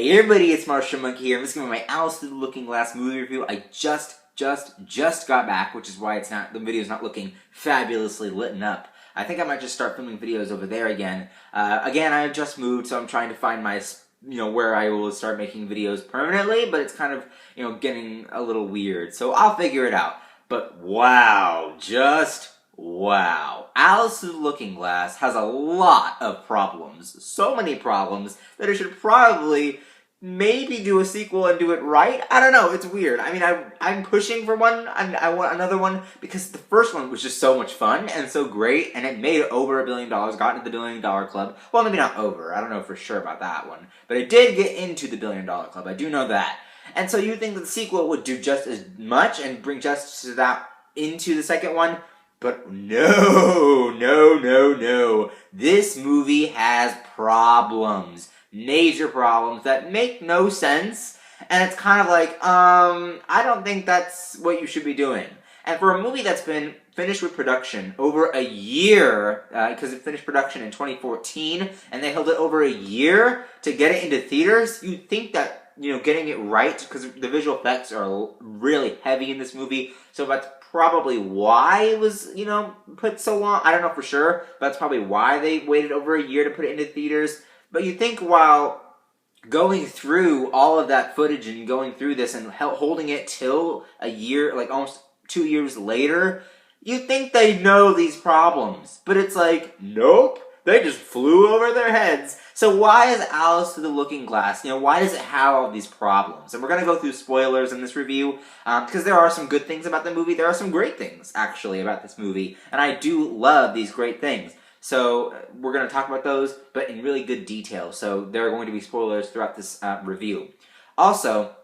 Hey everybody, it's Marshall Monkey here. I'm just giving my Alice Through the Looking Glass movie review. I just got back, which is why the video's not looking fabulously lit up. I think I might just start filming videos over there again. Again, I just moved, so I'm trying to find my, where I will start making videos permanently, but it's kind of, getting a little weird. So I'll figure it out. But wow, just wow. Alice Through the Looking Glass has a lot of problems. So many problems that it should probably maybe do a sequel and do it right. I don't know, it's weird. I mean, I'm pushing for one, I want another one, because the first one was just so much fun and so great, and it made over $1 billion, got into the $1 billion club. Well, maybe not over, I don't know for sure about that one, but it did get into the $1 billion club, I do know that. And so you think that the sequel would do just as much and bring justice to that into the second one? But no. This movie has problems. Major problems that make no sense. And it's kind of like, I don't think that's what you should be doing. And for a movie that's been finished with production over a year, because it finished production in 2014, and they held it over a year to get it into theaters, you'd think that, getting it right, because the visual effects are really heavy in this movie, so that's probably why it was, put so long. I don't know for sure, but that's probably why they waited over a year to put it into theaters. But you think while going through all of that footage and going through this and holding it till a year, like almost 2 years later, you think they know these problems. But it's like, nope, they just flew over their heads. So why is Alice Through the Looking Glass, why does it have all these problems? And we're going to go through spoilers in this review, because there are some good things about the movie. There are some great things, actually, about this movie. And I do love these great things. So we're going to talk about those, but in really good detail. So there are going to be spoilers throughout this review. Also,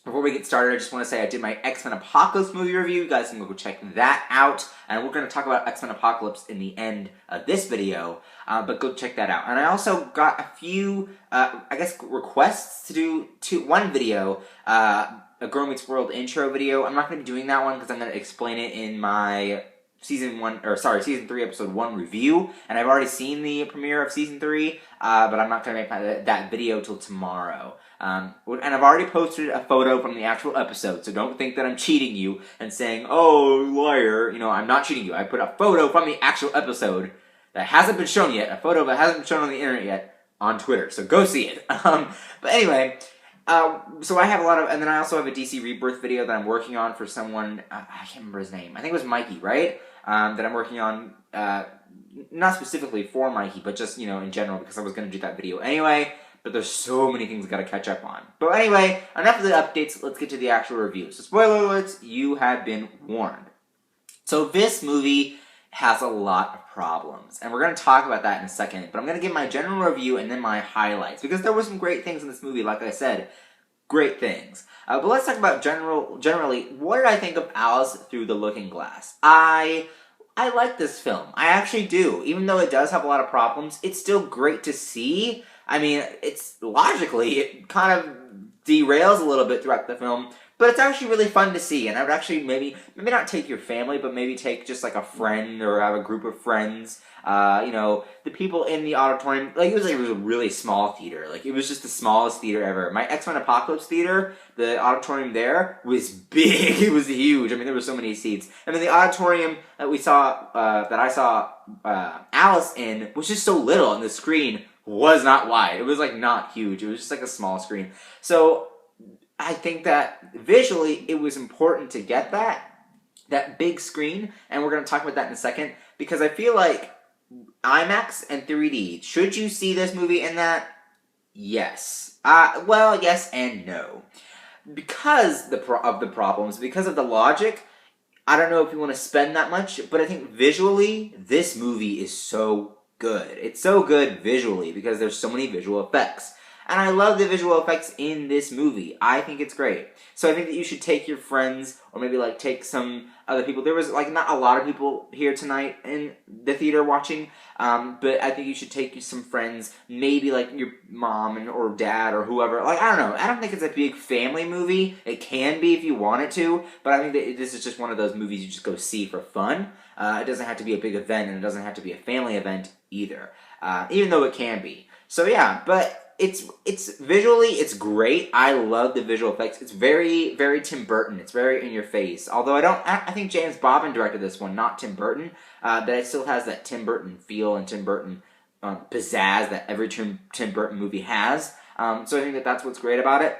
before we get started, I just want to say I did my X-Men Apocalypse movie review. You guys can go check that out. And we're going to talk about X-Men Apocalypse in the end of this video, but go check that out. And I also got a few, requests to do one video, a Girl Meets World intro video. I'm not going to be doing that one because I'm going to explain it in my Season 3, Episode 1 review, and I've already seen the premiere of Season 3, but I'm not going to make that video till tomorrow. And I've already posted a photo from the actual episode, so don't think that I'm cheating you and saying, oh, liar, I'm not cheating you. I put a photo from the actual episode that hasn't been shown yet, a photo that hasn't been shown on the internet yet, on Twitter, so go see it. But anyway, so I have a lot of, and then I also have a DC Rebirth video that I'm working on for someone, I can't remember his name, I think it was Mikey, right? That I'm working on, not specifically for Mikey, but just, in general, because I was going to do that video anyway, but there's so many things I gotta catch up on. But anyway, enough of the updates, let's get to the actual review. So spoiler alerts, you have been warned. So this movie has a lot of problems, and we're going to talk about that in a second, but I'm going to give my general review and then my highlights, because there were some great things in this movie, like I said, great things. But let's talk about generally, what did I think of Alice Through the Looking Glass? I like this film. I actually do. Even though it does have a lot of problems, it's still great to see. I mean, it kind of derails a little bit throughout the film, but it's actually really fun to see, and I would actually maybe not take your family, but maybe take just like a friend or have a group of friends. The people in the auditorium, it was a really small theater. It was just the smallest theater ever. My X-Men Apocalypse theater, the auditorium there was big. It was huge. I mean, there were so many seats. And then the auditorium that I saw Alice in was just so little, and the screen was not wide. It was not huge. It was just a small screen. So I think that visually it was important to get that big screen, and we're going to talk about that in a second, because I feel like IMAX and 3D, should you see this movie in that? Yes. Well, yes and no. Because of the problems, because of the logic, I don't know if you want to spend that much, but I think visually, this movie is so good. It's so good visually, because there's so many visual effects. And I love the visual effects in this movie. I think it's great. So I think that you should take your friends, or maybe take some other people. There was not a lot of people here tonight in the theater watching, but I think you should take some friends, maybe your mom or dad or whoever. I don't know. I don't think it's a big family movie. It can be if you want it to, but I think that this is just one of those movies you just go see for fun. It doesn't have to be a big event, and it doesn't have to be a family event either, even though it can be. So yeah, but it's visually, it's great. I love the visual effects. It's very, very Tim Burton. It's very in your face. Although I think James Bobbin directed this one, not Tim Burton. But it still has that Tim Burton feel and Tim Burton pizzazz that every Tim Burton movie has. So I think that that's what's great about it.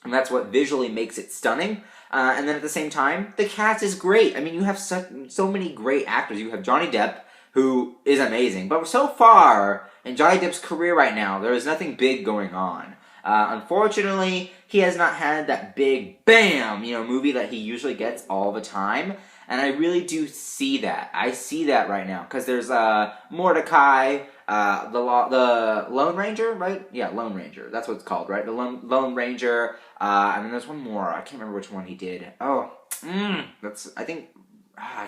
And that's what visually makes it stunning. And then at the same time, the cast is great. I mean, you have so many great actors. You have Johnny Depp, who is amazing. But so far, in Johnny Depp's career right now, there is nothing big going on. Unfortunately, he has not had that big BAM, movie that he usually gets all the time. And I really do see that. I see that right now. Because there's Mordecai, the Lone Ranger, right? Yeah, Lone Ranger. That's what it's called, right? The Lone Ranger. And then there's one more. I can't remember which one he did. I can't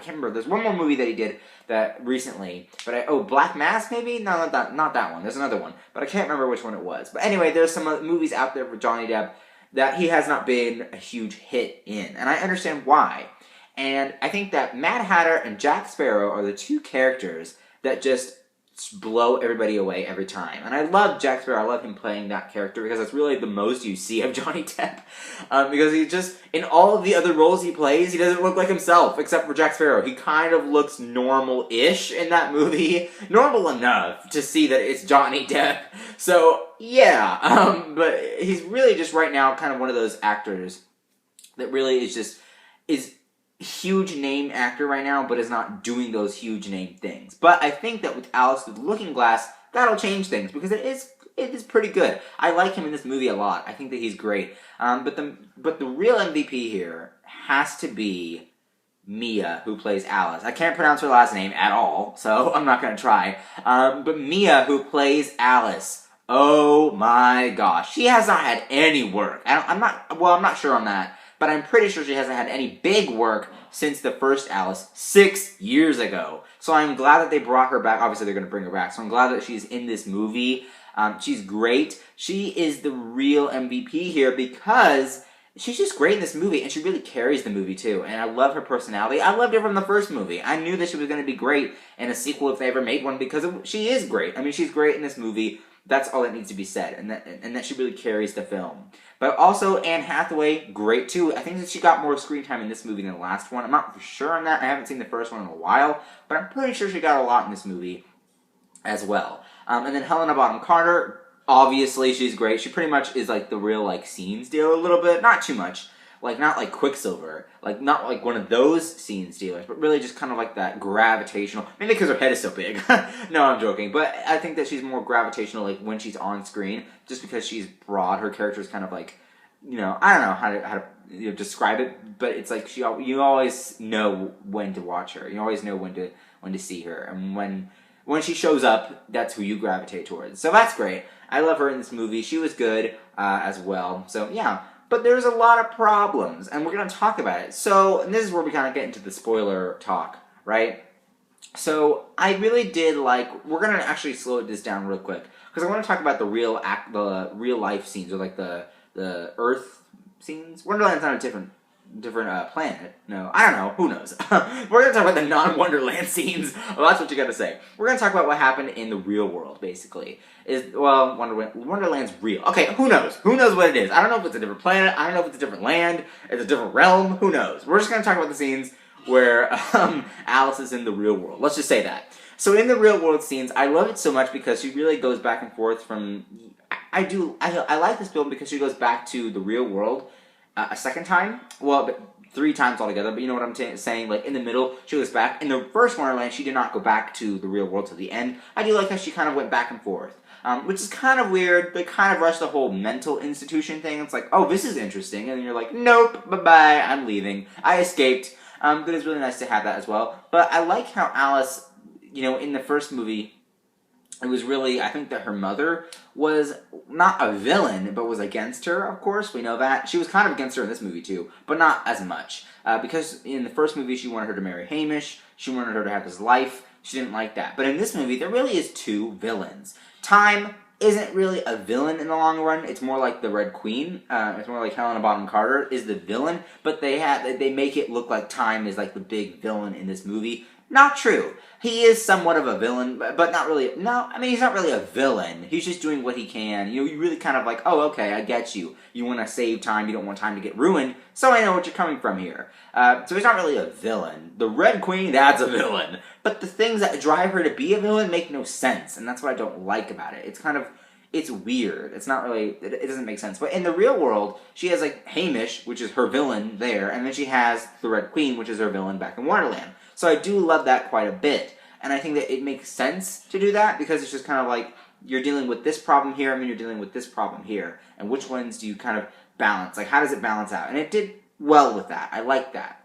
remember. There's one more movie that he did that recently. But Black Mass maybe? No, not that one. There's another one. But I can't remember which one it was. But anyway, there's some movies out there for Johnny Depp that he has not been a huge hit in. And I understand why. And I think that Mad Hatter and Jack Sparrow are the two characters that just blow everybody away every time. And I love Jack Sparrow. I love him playing that character because that's really the most you see of Johnny Depp. Because he just, in all of the other roles he plays, he doesn't look like himself, except for Jack Sparrow. He kind of looks normal-ish in that movie. Normal enough to see that it's Johnny Depp. So, yeah. But he's really just right now kind of one of those actors that really is huge name actor right now, but is not doing those huge name things. But I think that with Alice Through the Looking Glass, that'll change things because it is pretty good. I like him in this movie a lot. I think that he's great. But the real MVP here has to be Mia, who plays Alice. I can't pronounce her last name at all, so I'm not gonna try. But Mia, who plays Alice. Oh my gosh, she has not had any work. I'm not sure on that. But I'm pretty sure she hasn't had any big work since the first Alice 6 years ago. So I'm glad that they brought her back. Obviously, they're going to bring her back. So I'm glad that she's in this movie. She's great. She is the real MVP here because she's just great in this movie. And she really carries the movie, too. And I love her personality. I loved her from the first movie. I knew that she was going to be great in a sequel if they ever made one because she is great. I mean, she's great in this movie. That's all that needs to be said, and that she really carries the film. But also, Anne Hathaway, great too. I think that she got more screen time in this movie than the last one. I'm not for sure on that. I haven't seen the first one in a while, but I'm pretty sure she got a lot in this movie as well. And then Helena Bonham Carter, obviously she's great. She pretty much is like the real scene stealer a little bit, not too much. Not like Quicksilver, not like one of those scene stealers, but really just kind of like that gravitational, maybe because her head is so big. No, I'm joking, but I think that she's more gravitational when she's on screen, just because she's broad. Her character is kind of I don't know how to describe it, but it's like you always know when to watch her. You always know when to see her, and when she shows up, that's who you gravitate towards. So that's great. I love her in this movie. She was good as well. So yeah. But there's a lot of problems, and we're going to talk about it. So, and this is where we kind of get into the spoiler talk, right? So, I really did we're going to actually slow this down real quick, because I want to talk about the real life scenes, or the Earth scenes. Wonderland's not a different planet. No, I don't know. Who knows? We're going to talk about the non-Wonderland scenes. Well, that's what you got to say. We're going to talk about what happened in the real world, basically. Wonderland's real. Okay, who knows? Who knows what it is? I don't know if it's a different planet. I don't know if it's a different land. It's a different realm. Who knows? We're just going to talk about the scenes where Alice is in the real world. Let's just say that. So in the real world scenes, I love it so much because she really goes back and forth from... I like this film because she goes back to the real world a second time. Well, but 3 times altogether, but you know what I'm saying? In the middle, she goes back. In the first Wonderland, she did not go back to the real world to the end. I do like how she kind of went back and forth. Which is kind of weird. They kind of rushed the whole mental institution thing. It's like, oh, this is interesting. And then you're like, nope, bye-bye, I'm leaving. I escaped. But it's really nice to have that as well. But I like how Alice, in the first movie, it was really, I think that her mother was not a villain, but was against her, of course. We know that. She was kind of against her in this movie, too. But not as much. Because in the first movie, she wanted her to marry Hamish. She wanted her to have his life. She didn't like that. But in this movie, there really is 2 villains. Time isn't really a villain in the long run. It's more like the Red Queen. It's more like Helena Bonham Carter is the villain. But they make it look like Time is like the big villain in this movie. Not true. He is somewhat of a villain, but not really. No, I mean, he's not really a villain. He's just doing what he can. You know, you really kind of like, oh, okay, I get you. You want to save time. You don't want time to get ruined. So I know what you're coming from here. So he's not really a villain. The Red Queen, that's a villain. But the things that drive her to be a villain make no sense, and that's what I don't like about it. It's kind of, it's weird. It's not really, it doesn't make sense. But in the real world, she has like Hamish, which is her villain there, and then she has the Red Queen, which is her villain back in Wonderland. So I do love that quite a bit. And I think that it makes sense to do that because it's just kind of like you're dealing with this problem here, and then you're dealing with this problem here. And which ones do you kind of balance? Like, how does it balance out? And it did well with that. I like that.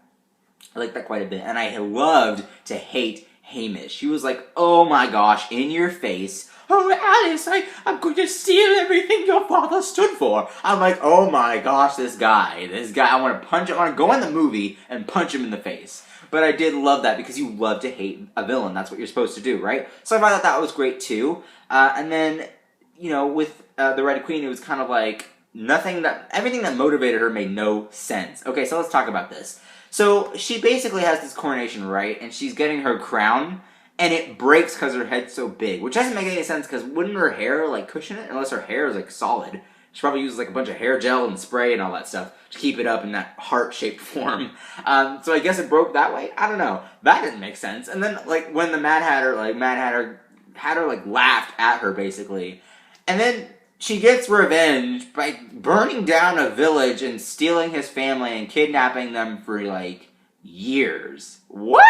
I like that quite a bit. And I loved to hate Hamish. He was like, oh my gosh, in your face. Oh, Alice, I'm going to steal everything your father stood for. I'm like, oh my gosh, this guy, I want to punch him. I want to go in the movie and punch him in the face. But I did love that because you love to hate a villain. That's what you're supposed to do, right? So I thought that was great too. And then, you know, with the Red Queen, it was kind of like everything that motivated her made no sense. Okay, so let's talk about this. So she basically has this coronation, right? And she's getting her crown, and it breaks because her head's so big, which doesn't make any sense because wouldn't her hair like cushion it? Unless her hair is like solid. She probably uses like a bunch of hair gel and spray and all that stuff to keep it up in that heart-shaped form. So I guess it broke that way? I don't know. That didn't make sense. And then like when the Mad Hatter had her like laughed at her basically. And then she gets revenge by burning down a village and stealing his family and kidnapping them for like years. What?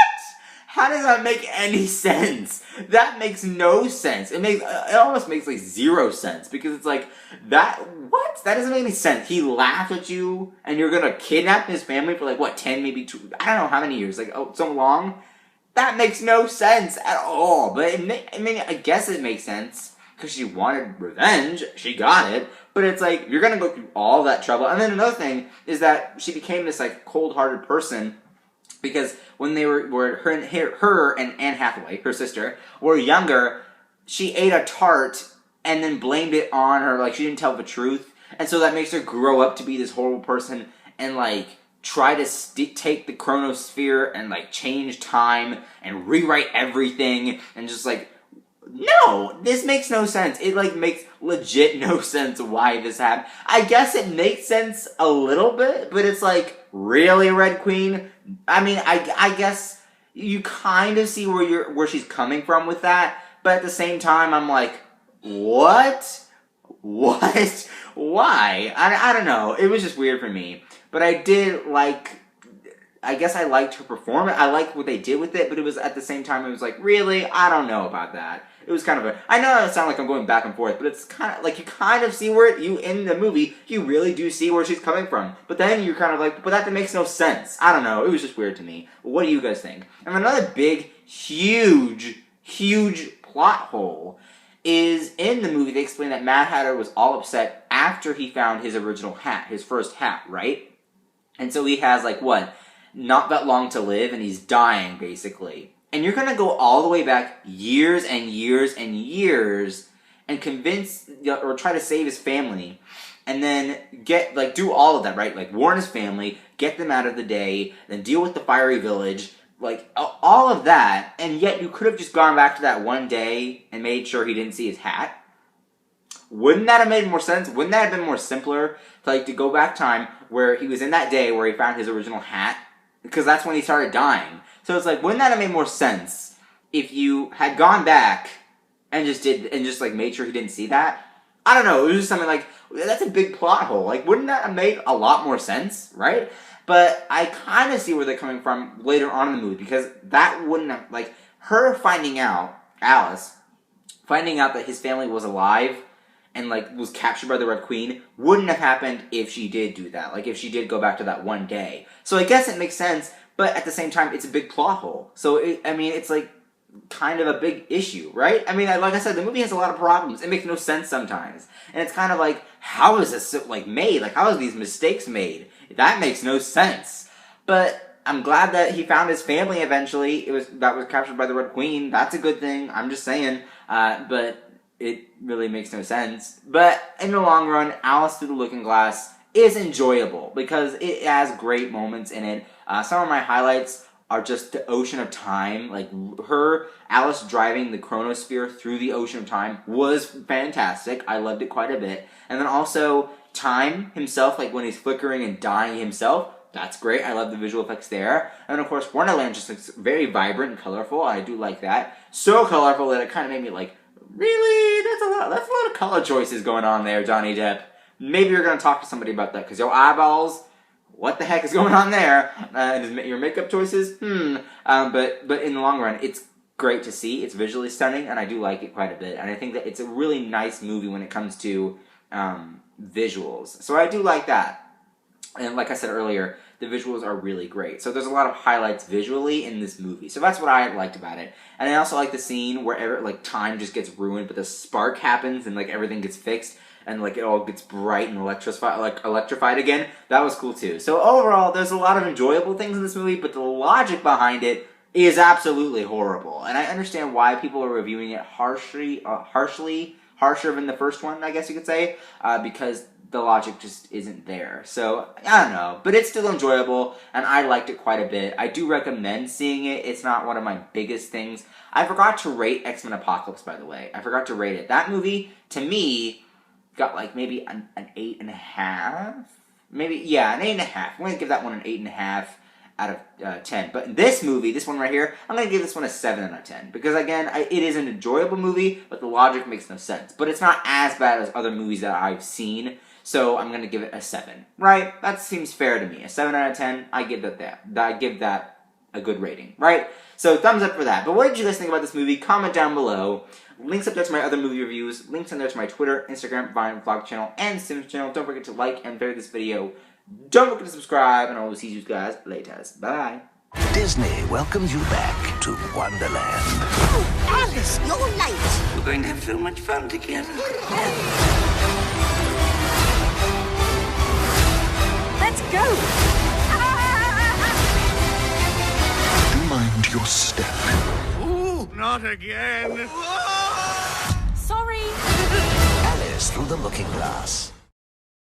How does that make any sense? That makes no sense. It almost makes like zero sense because it's like what? That doesn't make any sense. He laughed at you and you're gonna kidnap his family for like what, 10, maybe 2, I don't know how many years, like so long? That makes no sense at all. But I guess it makes sense because she wanted revenge. She got it. But it's like, you're gonna go through all that trouble. And then another thing is that she became this like cold-hearted person because when they were her and Anne Hathaway, her sister, were younger, she ate a tart and then blamed it on her, like she didn't tell the truth. And so that makes her grow up to be this horrible person and like try to take the chronosphere and like change time and rewrite everything and just like, no, this makes no sense. It like makes legit no sense why this happened. I guess it makes sense a little bit, but it's like, really, Red Queen? I mean, I guess you kind of see where she's coming from with that, but at the same time, I'm like, what? What? Why? I don't know. It was just weird for me. But I did like, I guess I liked her performance. I liked what they did with it, but it was at the same time, it was like, really? I don't know about that. It was kind of I know it sounds like I'm going back and forth, but it's kind of like you kind of see in the movie, you really do see where she's coming from. But then you're kind of like, but that makes no sense. I don't know. It was just weird to me. What do you guys think? And another big, huge plot hole is in the movie they explain that Mad Hatter was all upset after he found his original hat, his first hat, right? And so he has like, what, not that long to live, and he's dying, basically. And you're going to go all the way back years and years and years and convince or try to save his family and then do all of that, right? Like warn his family, get them out of the day, then deal with the fiery village, like all of that. And yet you could have just gone back to that one day and made sure he didn't see his hat. Wouldn't that have made more sense? Wouldn't that have been more simpler to go back time where he was in that day where he found his original hat? Because that's when he started dying. So it's like, wouldn't that have made more sense if you had gone back and just like made sure he didn't see that? I don't know. It was just something like, that's a big plot hole. Like, wouldn't that have made a lot more sense, right? But I kind of see where they're coming from later on in the movie because that wouldn't have, like, her finding out, Alice, finding out that his family was alive and like was captured by the Red Queen wouldn't have happened if she did do that. Like if she did go back to that one day. So I guess it makes sense, but at the same time, it's a big plot hole. So it's like kind of a big issue, right? I mean, like I said, the movie has a lot of problems. It makes no sense sometimes, and it's kind of like, how is this like made? Like how are these mistakes made? That makes no sense. But I'm glad that he found his family eventually. That was captured by the Red Queen. That's a good thing. I'm just saying. But it really makes no sense. But in the long run, Alice Through the Looking Glass is enjoyable because it has great moments in it. Some of my highlights are just the ocean of time. Like, Alice driving the chronosphere through the ocean of time was fantastic. I loved it quite a bit. And then also, Time himself, like when he's flickering and dying himself, that's great. I love the visual effects there. And of course, Wonderland just looks very vibrant and colorful. I do like that. So colorful that it kind of made me like, really? That's a lot of color choices going on there, Johnny Depp. Maybe you're going to talk to somebody about that, because your eyeballs, what the heck is going on there? Your makeup choices? But in the long run, it's great to see. It's visually stunning, and I do like it quite a bit. And I think that it's a really nice movie when it comes to visuals. So I do like that. And like I said earlier, the visuals are really great. So there's a lot of highlights visually in this movie. So that's what I liked about it. And I also like the scene where time just gets ruined, but the spark happens and like everything gets fixed and like it all gets bright and electrified again. That was cool too. So overall, there's a lot of enjoyable things in this movie, but the logic behind it is absolutely horrible. And I understand why people are reviewing it harsher than the first one, I guess you could say, because the logic just isn't there. So, I don't know. But it's still enjoyable, and I liked it quite a bit. I do recommend seeing it. It's not one of my biggest things. I forgot to rate X-Men Apocalypse, by the way. I forgot to rate it. That movie, to me, got like maybe an 8.5? Maybe, yeah, an 8.5. I'm going to give that one an 8.5 out of 10. But this movie, this one right here, I'm going to give this one a 7 out of 10. Because again, it is an enjoyable movie, but the logic makes no sense. But it's not as bad as other movies that I've seen. So I'm going to give it a 7, right? That seems fair to me. A 7 out of 10, I give that a good rating, right? So thumbs up for that. But what did you guys think about this movie? Comment down below. Links up there to my other movie reviews. Links in there to my Twitter, Instagram, Vine, vlog channel, and Sims channel. Don't forget to like and favorite this video. Don't forget to subscribe, and I will see you guys later. Bye. Disney welcomes you back to Wonderland. Oh, Alice, you're late. We're going to have so much fun together. Let's go. Mind your step. Ooh, not again. Sorry. Alice through the looking glass.